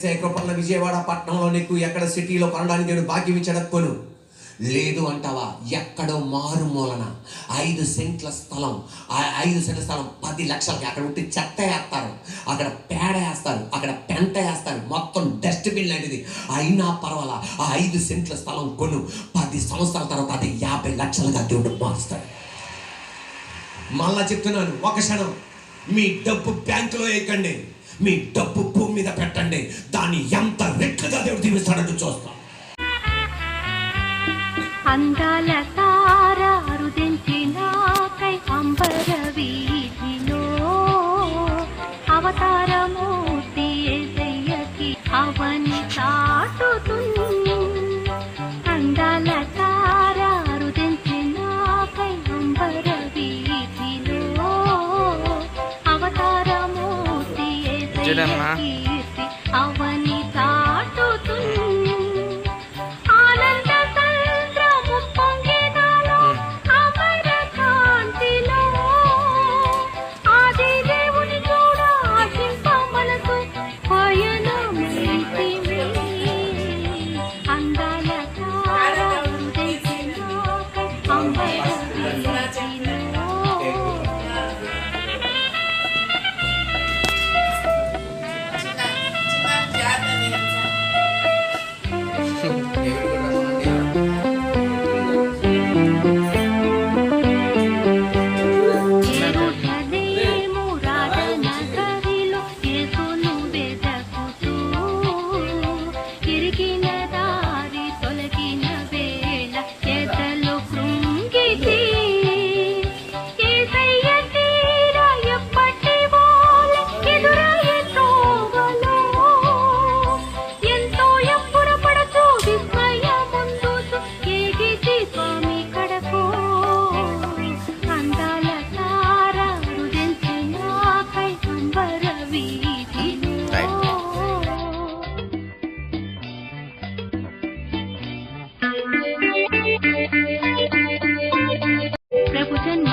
కృపన్న విజయవాడ పట్టణంలో నీకు ఎక్కడ సిటీలో కొనడానికి నేను భాగ్యం ఇచ్చడక్కును లేదు అంటావా? ఎక్కడో మారుమూలన 5 సెంట్ల స్థలం, 5 సెంట్ల స్థలం 10 లక్షలకి అక్కడ ఉంటే చెత్త వేస్తారు, అక్కడ పేడ వేస్తారు, అక్కడ పెంట వేస్తారు, మొత్తం డస్ట్బిన్ లాంటిది. అయినా పర్వాలా ఆ 5 సెంట్ల స్థలం కొను. 10 సంవత్సరాల తర్వాత అది 50 లక్షలుగా దేవుడు మారుస్తాడు. మళ్ళా చెప్తున్నాను, ఒక క్షణం మీ డబ్బు బ్యాంకులో వేయకండి, మీ డబ్బు భూమి మీద పెట్టండి. దాన్ని ఎంత రెట్లుగా దేవుడు దీవిస్తాడని చూస్తాం. అందాల తార అరుదించినాకై అంబర వీధిలో అవతారమూర్తి యేసయ్యకి అవని చాటుతుంది. అందాల తార అరుదించినాకై అంబర వీధిలో అవతారమూర్తి యేసయ్యకి అవని చాటుతుంది. ప్రభు జన్మ